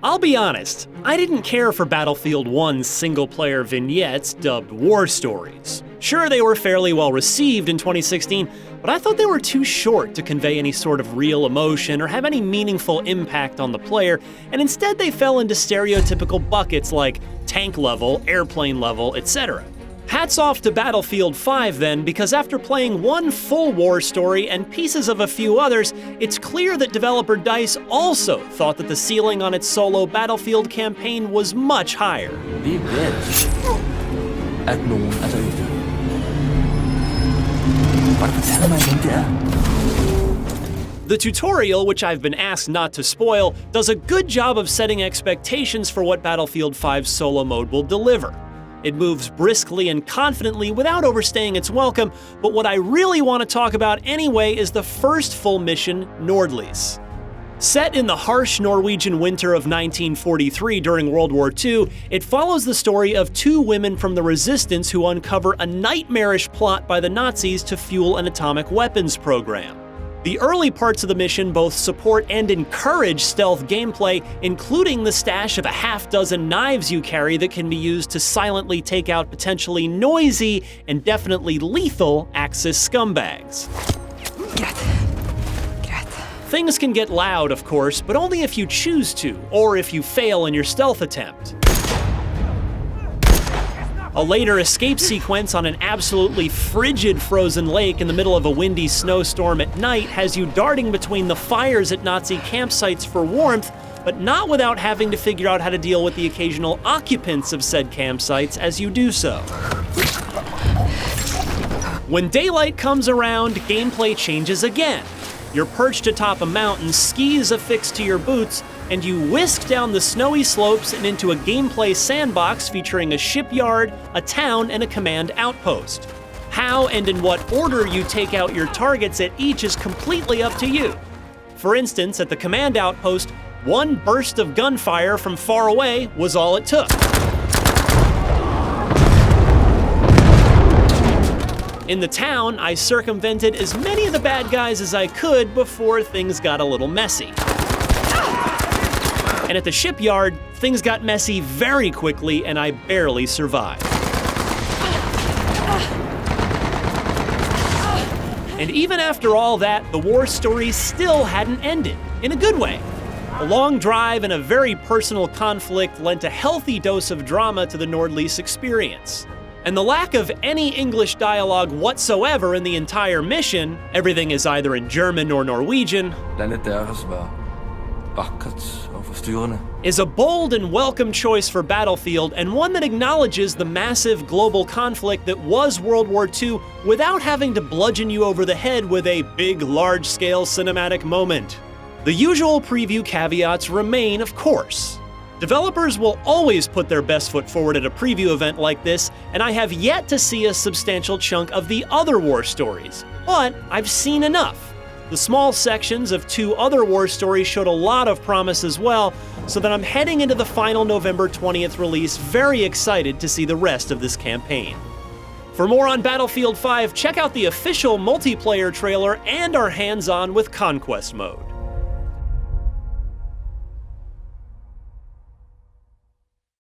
I'll be honest, I didn't care for Battlefield 1's single-player vignettes dubbed War Stories. Sure, they were fairly well received in 2016, but I thought they were too short to convey any sort of real emotion or have any meaningful impact on the player, and instead they fell into stereotypical buckets like tank level, airplane level, etc. Hats off to Battlefield 5 then, because after playing one full war story and pieces of a few others, it's clear that developer DICE also thought that the ceiling on its solo Battlefield campaign was much higher. Vi vet at nogen er derude. Bare fortæl mig, hvem det er. The tutorial, which I've been asked not to spoil, does a good job of setting expectations for what Battlefield 5's solo mode will deliver. It moves briskly and confidently without overstaying its welcome, but what I really want to talk about anyway is the first full mission, Nordlys. Set in the harsh Norwegian winter of 1943 during World War II, it follows the story of two women from the resistance who uncover a nightmarish plot by the Nazis to fuel an atomic weapons program. The early parts of the mission both support and encourage stealth gameplay, including the stash of a half-dozen knives you carry that can be used to silently take out potentially noisy and definitely lethal Axis scumbags. Things can get loud, of course, but only if you choose to, or if you fail in your stealth attempt. A later escape sequence on an absolutely frigid frozen lake in the middle of a windy snowstorm at night has you darting between the fires at Nazi campsites for warmth, but not without having to figure out how to deal with the occasional occupants of said campsites as you do so. When daylight comes around, gameplay changes again. You're perched atop a mountain, skis affixed to your boots, and you whisk down the snowy slopes and into a gameplay sandbox featuring a shipyard, a town, and a command outpost. How and in what order you take out your targets at each is completely up to you. For instance, at the command outpost, one burst of gunfire from far away was all it took. In the town, I circumvented as many of the bad guys as I could before things got a little messy. And at the shipyard, things got messy very quickly and I barely survived. And even after all that, the war story still hadn't ended, in a good way. A long drive and a very personal conflict lent a healthy dose of drama to the Nordlys experience. And the lack of any English dialogue whatsoever in the entire mission, everything is either in German or Norwegian, is a bold and welcome choice for Battlefield, and one that acknowledges the massive global conflict that was World War II without having to bludgeon you over the head with a big, large-scale cinematic moment. The usual preview caveats remain, of course. Developers will always put their best foot forward at a preview event like this, and I have yet to see a substantial chunk of the other war stories, but I've seen enough. The small sections of two other war stories showed a lot of promise as well, so that I'm heading into the final November 20th release very excited to see the rest of this campaign. For more on Battlefield 5, check out the official multiplayer trailer and our hands-on with Conquest mode.